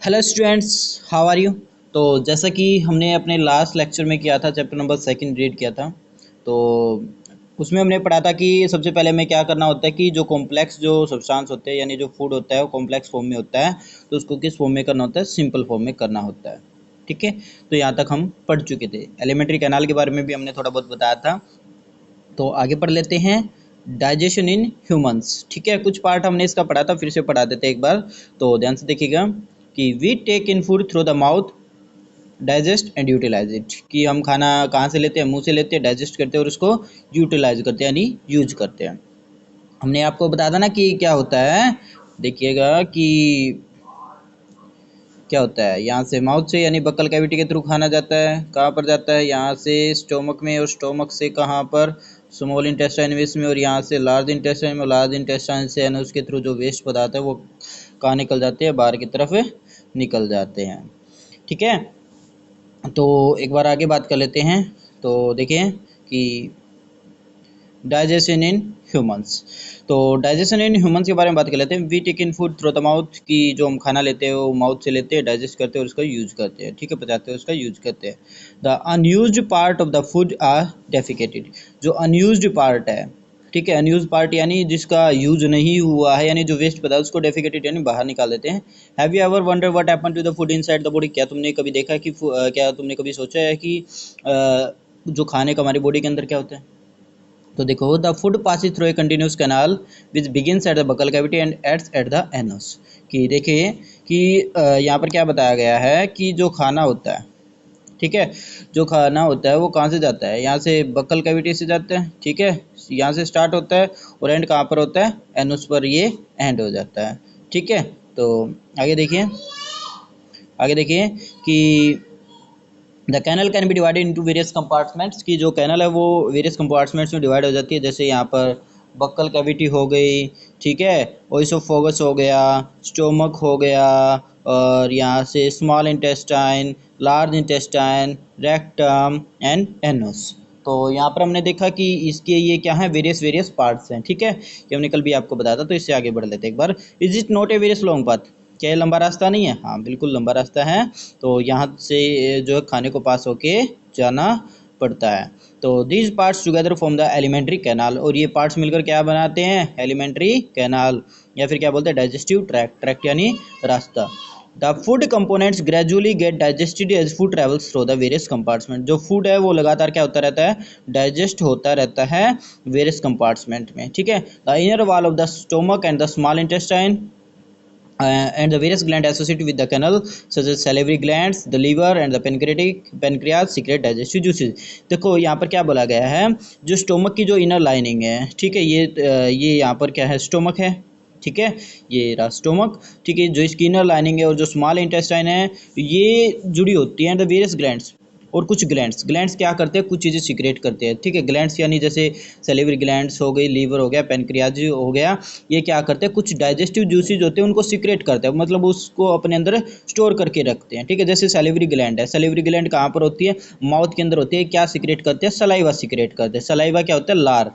Hello students, how are you. तो जैसा कि हमने अपने लास्ट लेक्चर में किया था, चैप्टर नंबर 2 रीड किया था। तो उसमें हमने पढ़ा था कि सबसे पहले हमें क्या करना होता है कि जो कॉम्प्लेक्स जो सब्सटेंस होते हैं यानी जो फूड होता है वो कॉम्प्लेक्स फॉर्म में होता है, तो उसको किस फॉर्म में करना होता है, सिंपल फॉर्म में करना होता है। ठीक है, तो यहाँ तक हम पढ़ चुके थे। एलिमेंट्री कैनाल के बारे में भी हमने थोड़ा बहुत बताया था। तो आगे पढ़ लेते हैं डाइजेशन इन ह्यूमंस। ठीक है, कुछ पार्ट हमने इसका पढ़ा था, फिर से पढ़ा देते हैं एक बार। तो ध्यान से देखिएगा कि we take in food through the mouth, digest and utilize it. कि हम खाना कहाँ से लेते हैं, मुंह से लेते हैं, डाइजेस्ट करते हैं और उसको यूटिलाइज करते हैं यानी यूज करते हैं। हमने आपको बता था ना कि क्या होता है। देखिएगा कि क्या होता है, यहाँ से माउथ से यानी बक्कल कैविटी के थ्रू खाना जाता है। कहाँ पर जाता है, यहाँ से स्टोमक में, और स्टोमक से कहाँ पर, स्मॉल इंटेस्टाइन वेस्ट में, और यहाँ से लार्ज इंटेस्टाइन में, लार्ज इंटेस्टाइन से यानी उसके थ्रू जो वेस्ट पदार्थ है वो कहाँ निकल जाते हैं, बाहर की तरफ निकल जाते हैं। ठीक है, तो एक बार आगे बात कर लेते हैं। तो देखिए कि डाइजेशन इन ह्यूमंस। तो डाइजेशन इन ह्यूमंस के बारे में बात कर लेते हैं। We take in food through the mouth, की जो हम खाना लेते हैं वो माउथ से लेते हैं, डाइजेस्ट करते हैं और उसका यूज करते हैं। ठीक है, पचाते हैं, उसका यूज करते हैं। The unused part of the food are defecated. जो अनयूज्ड पार्ट है, ठीक है, अनयूज पार्ट यानी जिसका यूज नहीं हुआ है, यानी जो वेस्ट पदार्थ उसको डेफिकेटेड यानी बाहर निकाल देते हैं। Have you ever wonder what happen to the food inside the body. क्या तुमने कभी देखा कि क्या तुमने कभी सोचा है कि जो खाने का हमारी बॉडी के अंदर क्या होता है। तो देखो, the food passes through a continuous canal which begins at the buccal cavity and ends at the anus. कि देखिए कि यहाँ पर क्या बताया गया है कि जो खाना होता है, ठीक है, जो खाना होता है वो कहाँ से जाता है, यहाँ से बक्कल कैविटी से जाता है। ठीक है, यहाँ से स्टार्ट होता है और एंड कहाँ पर होता है, एनस पर ये एंड हो जाता है। ठीक है, तो आगे देखिए, आगे देखिए कि the canal can be divided into various compartments. की जो कैनल है वो वेरियस कंपार्टमेंट्स में डिवाइड हो जाती है। जैसे यहाँ पर बक्कल कैविटी हो गई, ठीक है, ओइसोफोगस हो गया, स्टोमक हो गया, और यहाँ से small intestine, large intestine, rectum and anus. तो यहाँ पर हमने देखा कि इसके ये क्या है, वेरियस वेरियस पार्ट्स हैं। ठीक है, ये हमने कल भी आपको बताया था। तो इससे आगे बढ़ लेते हैं एक बार। Is it not a various long path. क्या ये लंबा रास्ता नहीं है? हाँ, बिल्कुल लंबा रास्ता है। तो यहाँ से जो है खाने को पास होके जाना पड़ता है। तो these parts together form the alimentary canal. और ये पार्ट्स मिलकर क्या बनाते हैं, एलिमेंट्री कैनाल, या फिर क्या बोलते हैं, डाइजेस्टिव ट्रैक्ट। ट्रैक्ट यानी रास्ता। The food components gradually get digested as food travels through the various compartment. जो फूड है वो लगातार क्या होता रहता है, डाइजेस्ट होता रहता है वेरियस कंपार्टमेंट में। ठीक है, the inner wall of the stomach and the small intestine and the various glands associated with the canal such as salivary glands, the liver and the pancreas secrete digestive juices। देखो यहाँ पर क्या बोला गया है, जो स्टोमक की जो इनर लाइनिंग है, ठीक है, ये यहाँ पर क्या है, स्टोमक है। ठीक है, ये रहा स्टोमक। ठीक है, जो इसकी इनर लाइनिंग है और जो स्मॉल इंटेस्टाइन है ये जुड़ी होती है द वेरियस ग्लैंड्स। और कुछ ग्लैंड्स ग्लैंड्स क्या करते हैं, कुछ चीज़ें सीक्रेट करते हैं। ठीक है, ग्लैंड्स यानी जैसे सेलिवरी ग्लैंड्स हो गई, लीवर हो गया, पेनक्रियाज हो गया, ये क्या करते हैं, कुछ डाइजेस्टिव जूसेज होते हैं उनको सीक्रेट करते हैं, मतलब उसको अपने अंदर स्टोर करके रखते हैं। ठीक है, जैसे सेलिवरी ग्लैंड है, सेलिवरी ग्लैंड कहाँ पर होती है, माउथ के अंदर होती है। क्या सीक्रेट करते हैं, सलाइवा सीक्रेट करते हैं। सलाइवा क्या होता है, लार।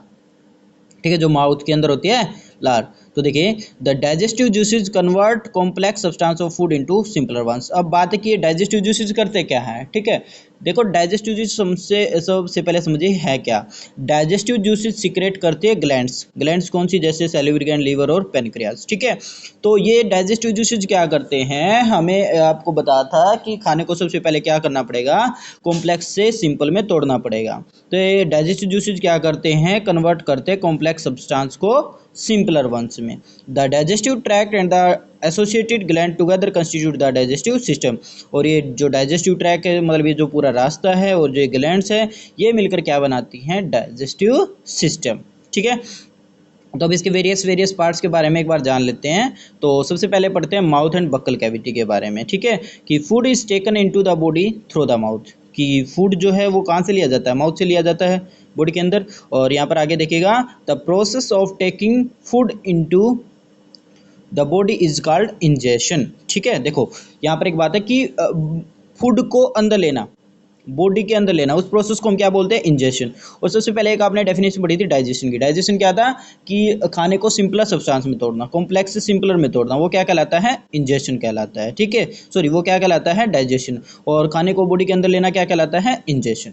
ठीक है, जो माउथ के अंदर होती है, लार। तो देखिए, the digestive juices convert complex substance of food into simpler ones. अब बात है कि डाइजेस्टिव जूसेज करते क्या है। ठीक है, देखो डाइजेस्टिव जूसेज सबसे पहले समझिए है क्या। डाइजेस्टिव जूसेज सीक्रेट करते हैं ग्लैंड्स। ग्लैंड्स कौन सी, जैसे सैलिवरी ग्लैंड, लीवर और पेनक्रियाज। ठीक है, तो ये डाइजेस्टिव जूसेज क्या करते हैं, हमें आपको बताया था कि खाने को सबसे पहले क्या करना पड़ेगा, कॉम्प्लेक्स से सिंपल में तोड़ना पड़ेगा। तो ये डाइजेस्टिव जूसेज क्या करते हैं, कन्वर्ट करते हैं कॉम्प्लेक्स सब्सटेंस को सिंपलर वंस में। The digestive tract and the associated gland together constitute the digestive system. और ये जो डाइजेस्टिव ट्रैक है, मतलब ये जो पूरा रास्ता है, और जो ग्लैंड्स है, ये मिलकर क्या बनाती हैं, डाइजेस्टिव सिस्टम। ठीक है, तो अब इसके वेरियस वेरियस पार्ट्स के बारे में एक बार जान लेते हैं। तो सबसे पहले पढ़ते हैं माउथ एंड बक्कल कैविटी के बारे में। ठीक है, कि food is taken into the body through the mouth. कि फूड जो है वो कहाँ से लिया जाता है, माउथ से लिया जाता है बॉडी के अंदर। और यहाँ पर आगे देखिएगा, the process of taking food into the body is called ingestion. ठीक है, देखो यहाँ पर एक बात है कि फूड को अंदर लेना, बॉडी के अंदर लेना, उस प्रोसेस को हम क्या बोलते हैं, इंजेशन। और सबसे पहले एक आपने डेफिनेशन पढ़ी थी डाइजेशन की। डाइजेशन क्या था कि खाने को सिंपलर सब्सटेंस में तोड़ना, कॉम्प्लेक्स से सिंपलर में तोड़ना, वो क्या कहलाता है, इंजेशन कहलाता है। ठीक है, सॉरी, वो क्या कहलाता है, डाइजेशन। और खाने को बॉडी के अंदर लेना क्या कहलाता है, इंजेशन।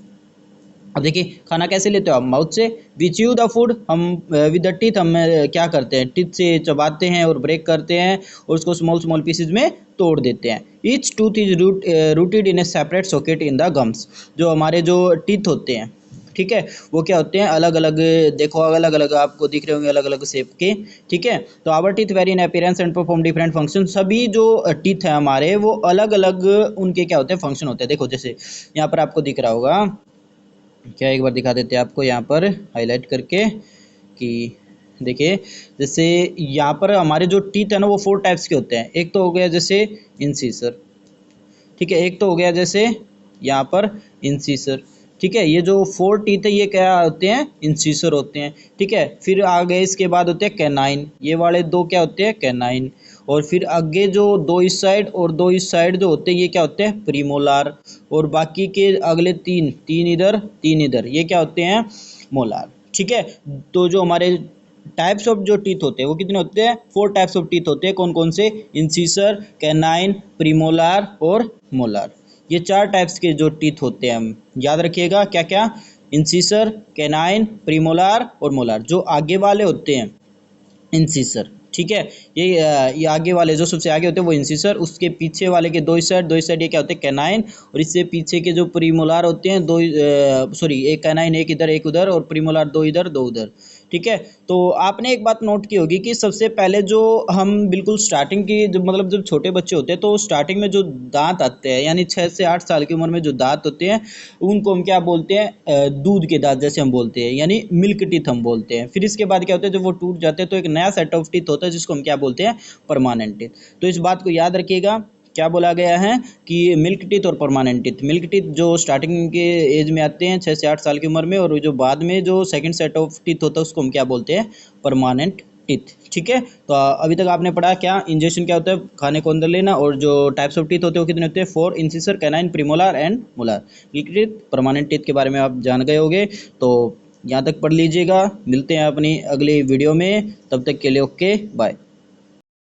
अब देखिए खाना कैसे लेते हो आप, माउथ से। वी च्यू द फूड, हम विद द टीथ, हम क्या करते हैं, टीथ से चबाते हैं और ब्रेक करते हैं और उसको स्मॉल स्मॉल पीसेज में तोड़ देते हैं। Each tooth is rooted in A separate socket in the gums. जो हमारे जो टीथ होते हैं, ठीक है, वो क्या होते हैं, अलग अलग, देखो अलग अलग आपको दिख रहे होंगे, अलग अलग शेप के। ठीक है, तो our teeth vary in appearance and perform different function. सभी जो टीथ है हमारे वो अलग अलग उनके क्या होते हैं, फंक्शन होते हैं। देखो जैसे यहाँ पर आपको दिख रहा होगा, क्या एक बार दिखा देते हैं आपको यहाँ पर हाईलाइट करके कि देखिए, जैसे यहाँ पर हमारे जो टीथ है ना वो 4 टाइप्स के होते हैं। एक तो हो गया जैसे इंसीसर, ठीक है, एक तो हो गया जैसे यहाँ पर इंसीसर। ठीक है, ये जो 4 टीथ है ये क्या होते हैं, इंसीसर होते हैं। ठीक है, फिर आगे इसके बाद होते हैं कैनाइन, ये वाले 2 क्या होते हैं, कैनाइन। और फिर आगे जो 2 इस साइड और 2 इस साइड जो होते हैं ये क्या होते हैं, प्रीमोलार। और बाकी के अगले 3 इधर 3 इधर, ये क्या होते हैं, मोलार। ठीक है, तो जो हमारे टाइप्स ऑफ जो टीथ होते हैं वो कितने होते हैं, 4 टाइप्स ऑफ टीथ होते हैं। कौन कौन से, इंसीसर, कैनाइन, प्रीमोलार और मोलार। ये 4 टाइप्स के जो टीथ होते हैं, हम याद रखिएगा क्या क्या, इंसीसर, कैनाइन, प्रीमोलार और मोलार। जो आगे वाले होते हैं इंसीसर, ठीक है, ये आगे वाले जो सबसे आगे होते हैं वो इंसीसर, उसके पीछे वाले के 2 इस साइड ये क्या होते हैं, कैनाइन। और इससे पीछे के जो प्रीमोलार होते हैं, 2 सॉरी, एक कैनाइन एक इधर एक उधर, और प्रीमोलार 2 इधर 2 उधर। ठीक है, तो आपने एक बात नोट की होगी कि सबसे पहले जो हम बिल्कुल स्टार्टिंग की, जब मतलब जब छोटे बच्चे होते हैं तो स्टार्टिंग में जो दांत आते हैं, यानी 6 से 8 साल की उम्र में जो दांत होते हैं उनको हम क्या बोलते हैं, दूध के दांत जैसे हम बोलते हैं, यानी मिल्क टीथ हम बोलते हैं। फिर इसके बाद क्या होता है, जब वो टूट जाते हैं तो एक नया सेट ऑफ टीथ होता है जिसको हम क्या बोलते हैं, परमानेंट टीथ। तो इस बात को याद रखिएगा, क्या बोला गया है कि मिल्क टीथ और परमानेंट टीथ। मिल्क टीथ जो स्टार्टिंग के एज में आते हैं 6 से 8 साल की उम्र में, और जो बाद में जो सेकंड सेट ऑफ टीथ होता है उसको हम क्या बोलते हैं, परमानेंट टीथ। ठीक है, तो अभी तक आपने पढ़ा क्या, इंजेक्शन क्या होता है, खाने को अंदर लेना, और जो टाइप्स ऑफ टीथ होते हैं वो कितने होते हैं, 4, incisor, canine, premolar and molar. Milk teeth, permanent teeth के बारे में आप जान गए होंगे, तो यहाँ तक पढ़ लीजिएगा। मिलते हैं अपनी अगली वीडियो में, तब तक के लिए ओके बाय।